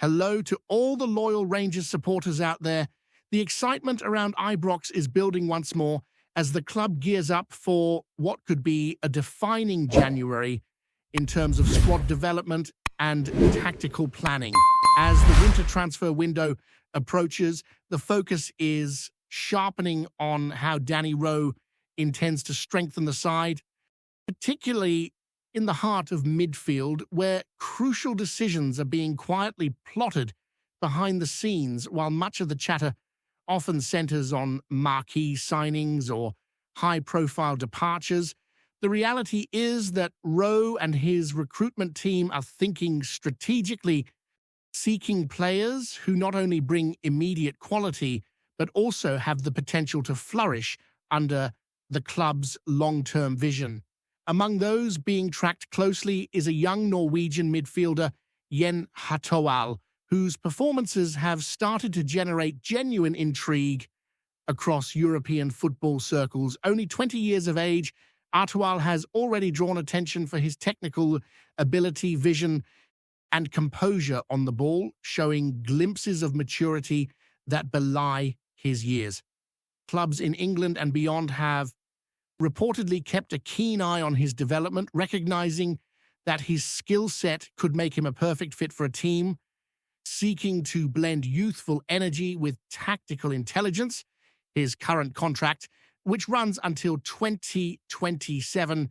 Hello to all the loyal Rangers supporters out there. The excitement around Ibrox is building once more as the club gears up for what could be a defining January in terms of squad development and tactical planning. As the winter transfer window approaches, the focus is sharpening on how Danny Rowe intends to strengthen the side, particularly in the heart of midfield, where crucial decisions are being quietly plotted behind the scenes, while much of the chatter often centers on marquee signings or high-profile departures. The reality is that Rowe and his recruitment team are thinking strategically, seeking players who not only bring immediate quality, but also have the potential to flourish under the club's long-term vision. Among those being tracked closely is a young Norwegian midfielder, Jen Hattoal, whose performances have started to generate genuine intrigue across European football circles. Only 20 years of age, Hattoal has already drawn attention for his technical ability, vision, and composure on the ball, showing glimpses of maturity that belie his years. Clubs in England and beyond have reportedly kept a keen eye on his development, recognizing that his skill set could make him a perfect fit for a team seeking to blend youthful energy with tactical intelligence. His current contract, which runs until 2027,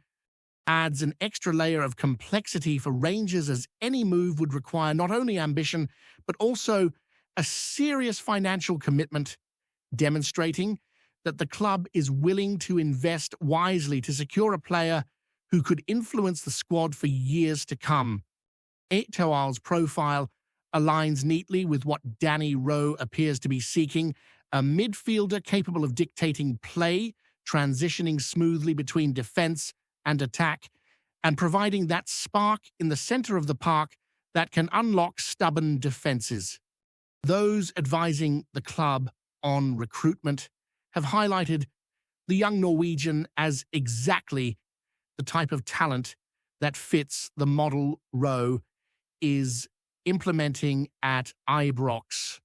adds an extra layer of complexity for Rangers, as any move would require not only ambition, but also a serious financial commitment, demonstrating that the club is willing to invest wisely to secure a player who could influence the squad for years to come. Hattoal's profile aligns neatly with what Danny Rowe appears to be seeking, a midfielder capable of dictating play, transitioning smoothly between defense and attack, and providing that spark in the center of the park that can unlock stubborn defenses. Those advising the club on recruitment have highlighted the young Norwegian as exactly the type of talent that fits the model Rowe is implementing at Ibrox.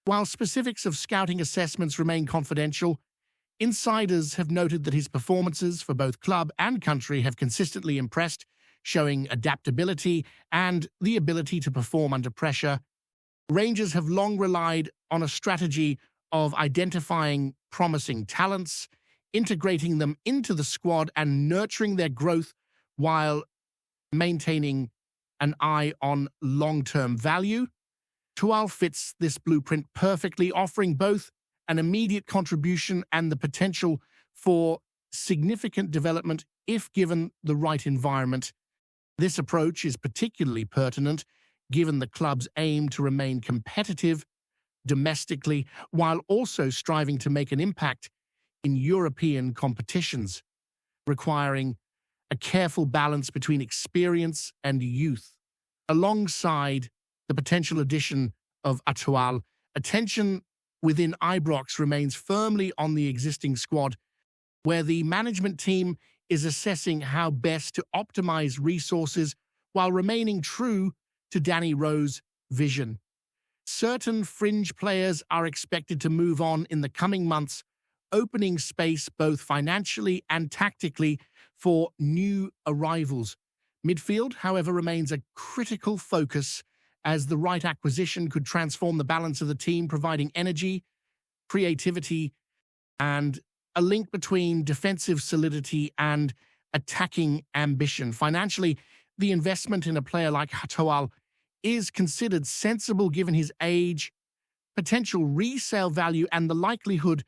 While specifics of scouting assessments remain confidential, insiders have noted that his performances for both club and country have consistently impressed, showing adaptability and the ability to perform under pressure. Rangers have long relied on a strategy of identifying promising talents, integrating them into the squad, and nurturing their growth while maintaining an eye on long-term value. Hattoal fits this blueprint perfectly, offering both an immediate contribution and the potential for significant development if given the right environment. This approach is particularly pertinent given the club's aim to remain competitive domestically while also striving to make an impact in European competitions, requiring a careful balance between experience and youth. Alongside the potential addition of Hattoal, attention within Ibrox remains firmly on the existing squad, where the management team is assessing how best to optimize resources while remaining true to Danny Rowe's vision. Certain fringe players are expected to move on in the coming months, opening space both financially and tactically for new arrivals. Midfield, however, remains a critical focus, as the right acquisition could transform the balance of the team, providing energy, creativity, and a link between defensive solidity and attacking ambition. Financially, the investment in a player like Hattoal is considered sensible given his age, potential resale value, and the likelihood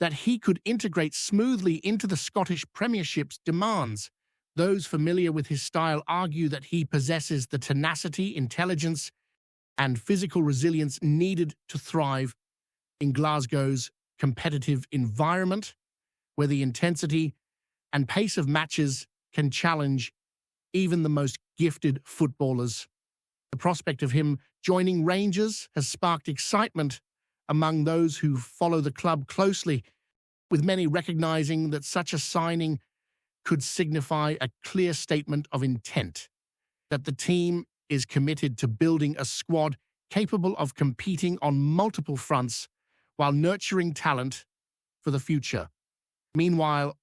that he could integrate smoothly into the Scottish Premiership's demands. Those familiar with his style argue that he possesses the tenacity, intelligence, and physical resilience needed to thrive in Glasgow's competitive environment, where the intensity and pace of matches can challenge even the most gifted footballers. The prospect of him joining Rangers has sparked excitement among those who follow the club closely, with many recognizing that such a signing could signify a clear statement of intent, that the team is committed to building a squad capable of competing on multiple fronts while nurturing talent for the future. Meanwhile,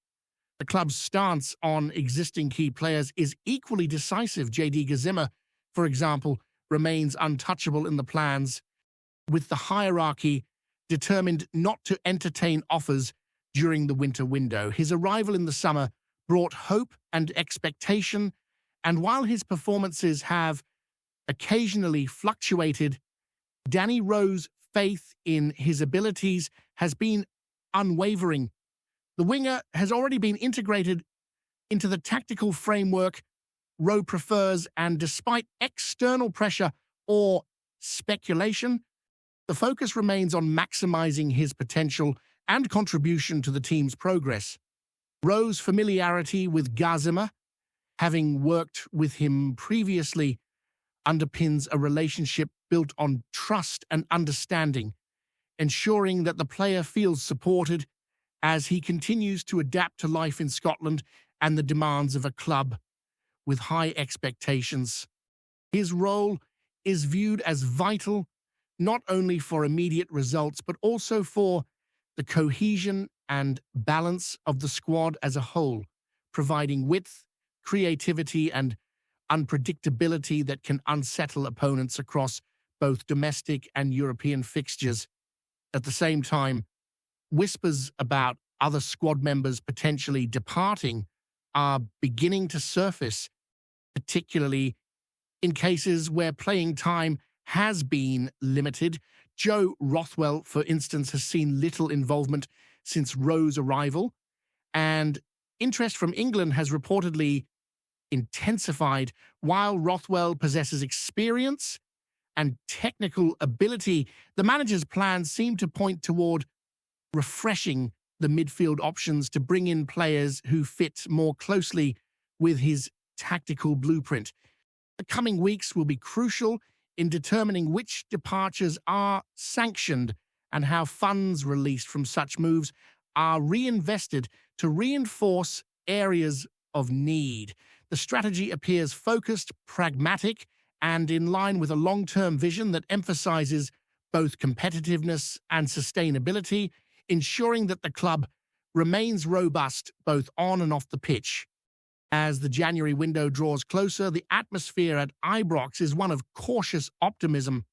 the club's stance on existing key players is equally decisive. JD Gazima, for example, remains untouchable in the plans, with the hierarchy determined not to entertain offers during the winter window. His arrival in the summer brought hope and expectation, and while his performances have occasionally fluctuated, Danny Rowe's faith in his abilities has been unwavering. The winger has already been integrated into the tactical framework Rowe prefers, and despite external pressure or speculation, the focus remains on maximizing his potential and contribution to the team's progress. Rowe's familiarity with Gazima, having worked with him previously, underpins a relationship built on trust and understanding, ensuring that the player feels supported as he continues to adapt to life in Scotland and the demands of a club with high expectations. His role is viewed as vital not only for immediate results, but also for the cohesion and balance of the squad as a whole, providing width, creativity, and unpredictability that can unsettle opponents across both domestic and European fixtures. At the same time, whispers about other squad members potentially departing are beginning to surface, particularly in cases where playing time has been limited. Joe Rothwell, for instance, has seen little involvement since Rowe's arrival, and interest from England has reportedly intensified. While Rothwell possesses experience and technical ability, the manager's plans seem to point toward refreshing the midfield options to bring in players who fit more closely with his tactical blueprint. The coming weeks will be crucial in determining which departures are sanctioned and how funds released from such moves are reinvested to reinforce areas of need. The strategy appears focused, pragmatic, and in line with a long-term vision that emphasizes both competitiveness and sustainability, ensuring that the club remains robust both on and off the pitch. As the January window draws closer, the atmosphere at Ibrox is one of cautious optimism.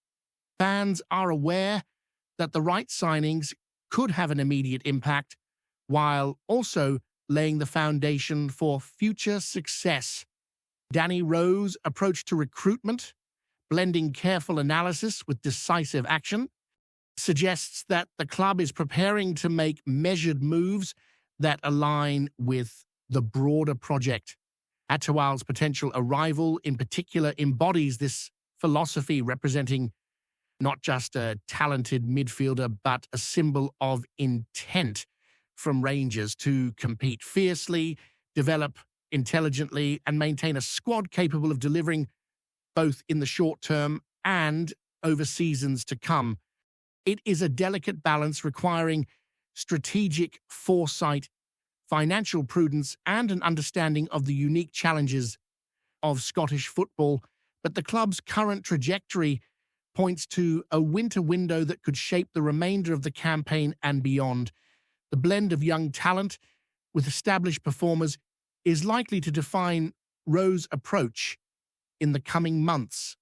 Fans are aware that the right signings could have an immediate impact, while also laying the foundation for future success. Danny Rowe's approach to recruitment, blending careful analysis with decisive action, suggests that the club is preparing to make measured moves that align with the broader project. Atawal's potential arrival in particular embodies this philosophy, representing not just a talented midfielder, but a symbol of intent from Rangers to compete fiercely, develop intelligently, and maintain a squad capable of delivering both in the short term and over seasons to come. It is a delicate balance requiring strategic foresight, financial prudence, and an understanding of the unique challenges of Scottish football, but the club's current trajectory points to a winter window that could shape the remainder of the campaign and beyond. The blend of young talent with established performers is likely to define Rowe's approach in the coming months,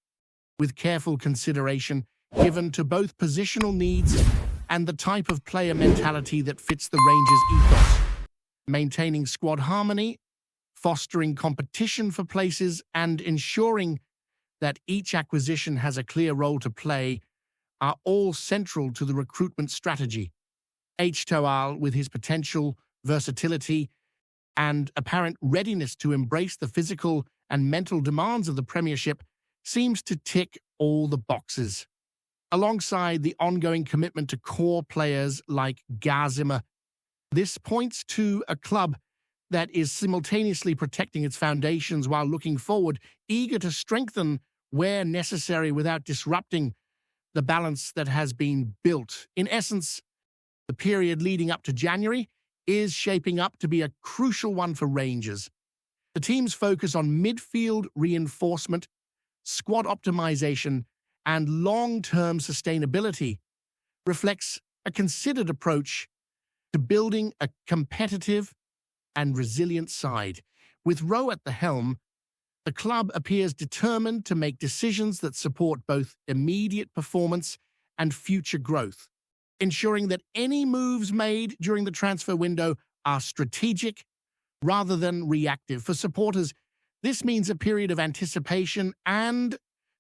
with careful consideration given to both positional needs and the type of player mentality that fits the Rangers' ethos. Maintaining squad harmony, fostering competition for places, and ensuring that each acquisition has a clear role to play are all central to the recruitment strategy. Tawal, with his potential, versatility, and apparent readiness to embrace the physical and mental demands of the Premiership, seems to tick all the boxes. Alongside the ongoing commitment to core players like Gazima, this points to a club that is simultaneously protecting its foundations while looking forward, eager to strengthen where necessary without disrupting the balance that has been built. In essence, the period leading up to January is shaping up to be a crucial one for Rangers. The team's focus on midfield reinforcement, squad optimization, and long-term sustainability reflects a considered approach to building a competitive and resilient side. With Rowe at the helm, the club appears determined to make decisions that support both immediate performance and future growth, ensuring that any moves made during the transfer window are strategic rather than reactive. For supporters, this means a period of anticipation and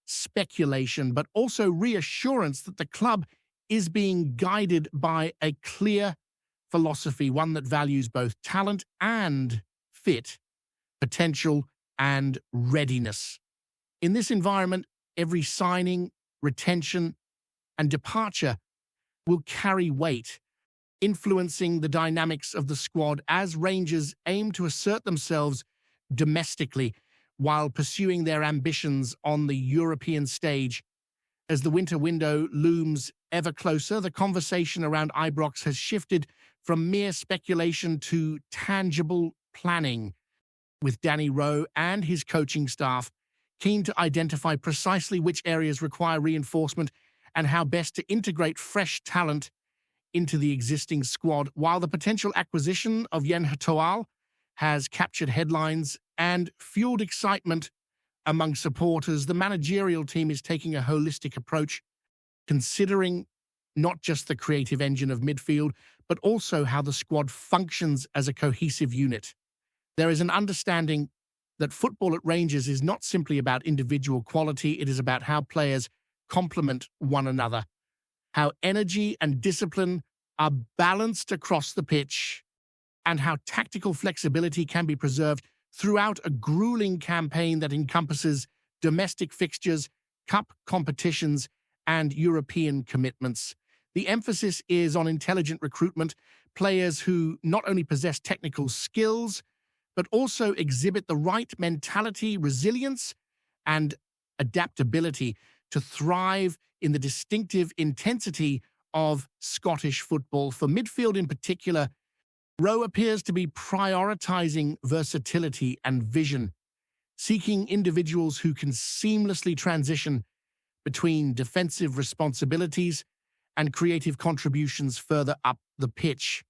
speculation, but also reassurance that the club is being guided by a clear philosophy, one that values both talent and fit, potential and readiness. In this environment, every signing, retention, and departure will carry weight, influencing the dynamics of the squad as Rangers aim to assert themselves domestically while pursuing their ambitions on the European stage. As the winter window looms ever closer, the conversation around Ibrox has shifted from mere speculation to tangible planning, with Danny Rowe and his coaching staff keen to identify precisely which areas require reinforcement and how best to integrate fresh talent into the existing squad. While the potential acquisition of RÖHL has captured headlines and fueled excitement among supporters, the managerial team is taking a holistic approach, considering not just the creative engine of midfield, but also how the squad functions as a cohesive unit. There is an understanding that football at Rangers is not simply about individual quality, it is about how players complement one another, how energy and discipline are balanced across the pitch, and how tactical flexibility can be preserved throughout a grueling campaign that encompasses domestic fixtures, cup competitions, and European commitments. The emphasis is on intelligent recruitment, players who not only possess technical skills, but also exhibit the right mentality, resilience, and adaptability to thrive in the distinctive intensity of Scottish football. For midfield in particular, Rowe appears to be prioritizing versatility and vision, seeking individuals who can seamlessly transition between defensive responsibilities and creative contributions further up the pitch.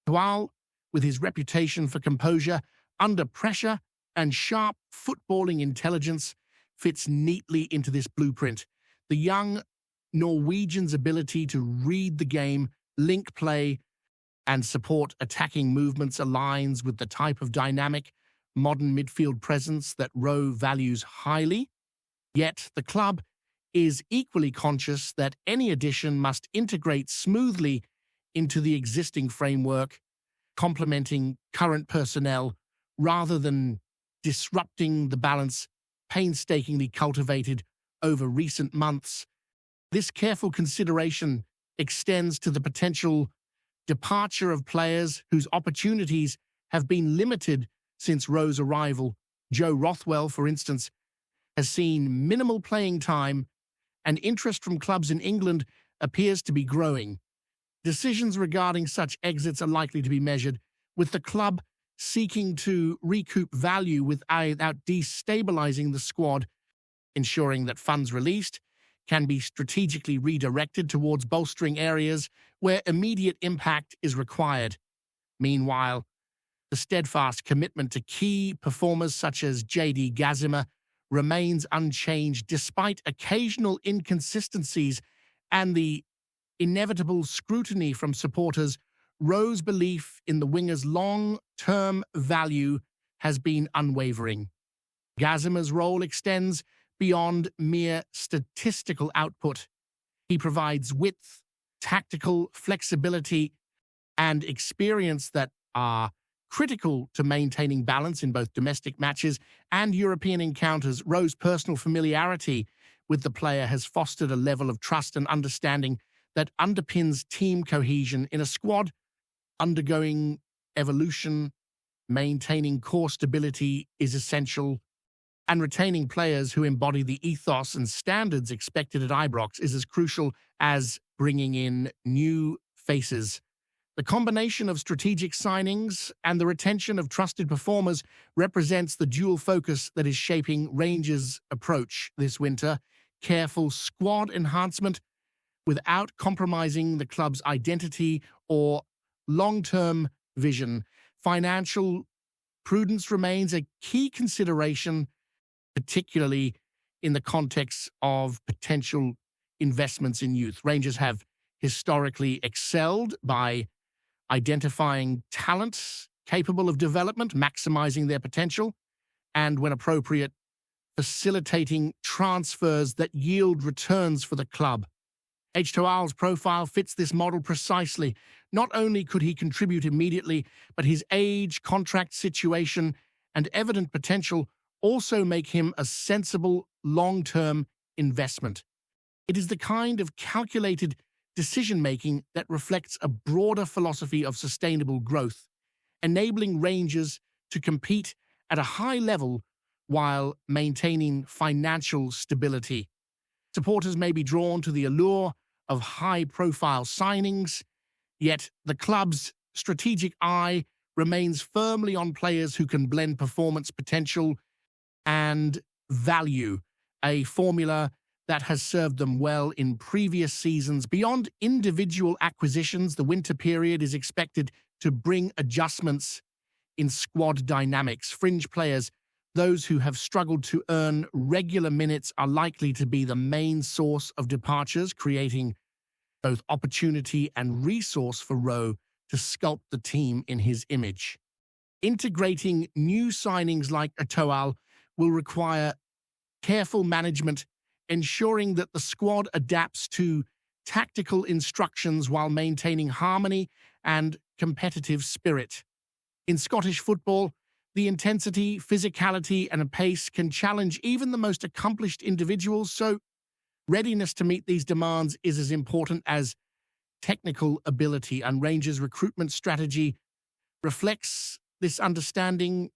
While, with his reputation for composure, under pressure, and sharp footballing intelligence, fits neatly into this blueprint. The young Norwegian's ability to read the game, link play, and support attacking movements aligns with the type of dynamic, modern midfield presence that Rowe values highly. Yet the club is equally conscious that any addition must integrate smoothly into the existing framework, complementing current personnel rather than disrupting the balance painstakingly cultivated over recent months. This careful consideration extends to the potential departure of players whose opportunities have been limited since Rowe's arrival. Joe Rothwell, for instance, has seen minimal playing time, and interest from clubs in England appears to be growing. Decisions regarding such exits are likely to be measured, with the club seeking to recoup value without destabilizing the squad, ensuring that funds released can be strategically redirected towards bolstering areas where immediate impact is required. Meanwhile, the steadfast commitment to key performers such as J.D. Gazima remains unchanged despite occasional inconsistencies and the inevitable scrutiny from supporters. Rowe's belief in the winger's long-term value has been unwavering. Gazima's role extends beyond mere statistical output. He provides width, tactical flexibility, and experience that are critical to maintaining balance in both domestic matches and European encounters. Rowe's personal familiarity with the player has fostered a level of trust and understanding that underpins team cohesion in a squad undergoing evolution. Maintaining core stability is essential, and retaining players who embody the ethos and standards expected at Ibrox is as crucial as bringing in new faces. The combination of strategic signings and the retention of trusted performers represents the dual focus that is shaping Rangers' approach this winter, careful squad enhancement without compromising the club's identity or long-term vision. Financial prudence remains a key consideration, particularly in the context of potential investments in youth. Rangers have historically excelled by identifying talents capable of development, maximizing their potential, and, when appropriate, facilitating transfers that yield returns for the club. RÖHL's profile fits this model precisely. Not only could he contribute immediately, but his age, contract situation, and evident potential also make him a sensible long-term investment. It is the kind of calculated decision-making that reflects a broader philosophy of sustainable growth, enabling Rangers to compete at a high level while maintaining financial stability. Supporters may be drawn to the allure of high-profile signings, yet the club's strategic eye remains firmly on players who can blend performance potential and value, a formula that has served them well in previous seasons. Beyond individual acquisitions, the winter period is expected to bring adjustments in squad dynamics. Fringe players, those who have struggled to earn regular minutes, are likely to be the main source of departures, creating both opportunity and resource for RÖHL to sculpt the team in his image. Integrating new signings like RÖHL will require careful management, ensuring that the squad adapts to tactical instructions while maintaining harmony and competitive spirit. In Scottish football, the intensity, physicality, and pace can challenge even the most accomplished individuals, so readiness to meet these demands is as important as technical ability, and Rangers' recruitment strategy reflects this understanding,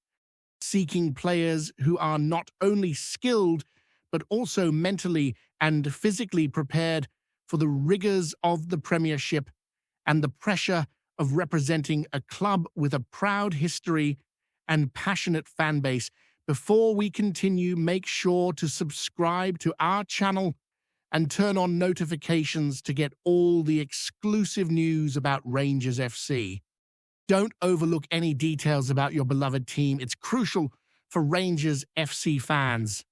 seeking players who are not only skilled but also mentally and physically prepared for the rigors of the Premiership and the pressure of representing a club with a proud history and passionate fan base. Before we continue, make sure to subscribe to our channel and turn on notifications to get all the exclusive news about Rangers FC. Don't overlook any details about your beloved team. It's crucial for Rangers FC fans.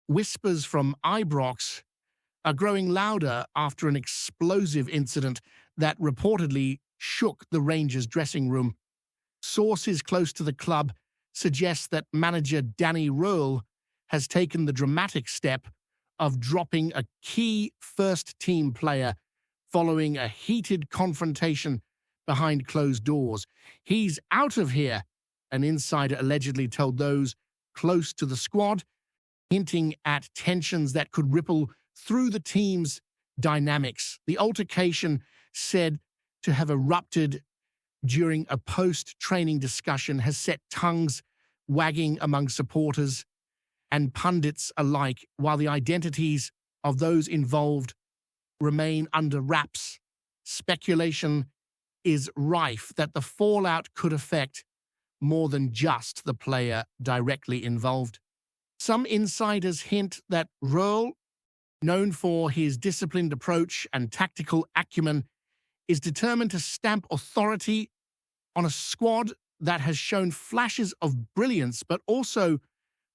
Whispers from Ibrox are growing louder after an explosive incident that reportedly shook the Rangers dressing room. Sources close to the club suggest that manager Danny RÖHL has taken the dramatic step of dropping a key first-team player following a heated confrontation behind closed doors. "He's out of here," an insider allegedly told those close to the squad, hinting at tensions that could ripple through the team's dynamics. The altercation, said to have erupted during a post-training discussion, has set tongues wagging among supporters and pundits alike, while the identities of those involved remain under wraps. Speculation is rife that the fallout could affect more than just the player directly involved. Some insiders hint that RÖHL, known for his disciplined approach and tactical acumen, is determined to stamp authority on a squad that has shown flashes of brilliance but also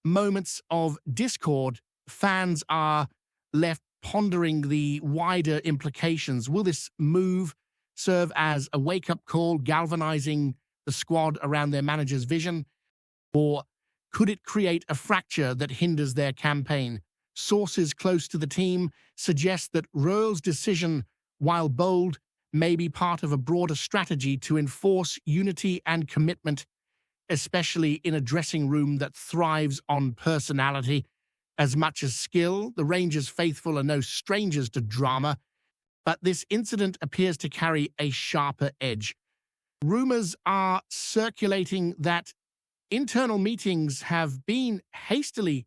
moments of discord. Fans are left pondering the wider implications. Will this move serve as a wake-up call, galvanizing the squad around their manager's vision? Or could it create a fracture that hinders their campaign? Sources close to the team suggest that RÖHL's decision, while bold, may be part of a broader strategy to enforce unity and commitment, especially in a dressing room that thrives on personality as much as skill. The Rangers faithful are no strangers to drama, but this incident appears to carry a sharper edge. Rumors are circulating that internal meetings have been hastily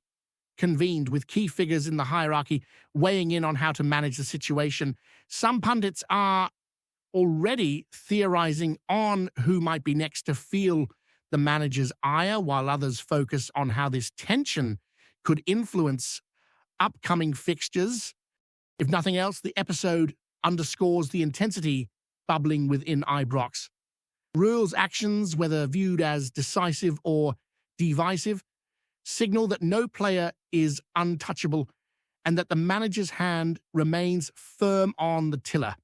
convened, with key figures in the hierarchy weighing in on how to manage the situation. Some pundits are already theorizing on who might be next to feel the manager's ire, while others focus on how this tension could influence upcoming fixtures. If nothing else, the episode underscores the intensity bubbling within Ibrox. RÖHL's actions, whether viewed as decisive or divisive, signal that no player is untouchable and that the manager's hand remains firm on the tiller.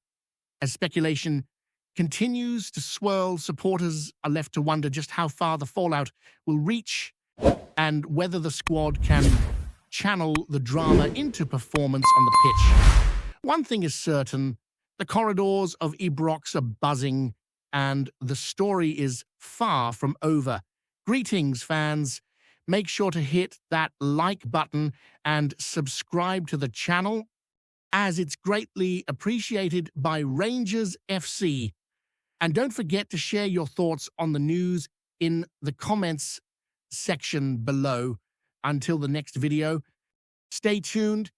As speculation continues to swirl, supporters are left to wonder just how far the fallout will reach and whether the squad can channel the drama into performance on the pitch. One thing is certain, the corridors of Ibrox are buzzing and the story is far from over. Greetings, fans. Make sure to hit that like button and subscribe to the channel, as it's greatly appreciated by Rangers FC. And don't forget to share your thoughts on the news in the comments section below. Until the next video, stay tuned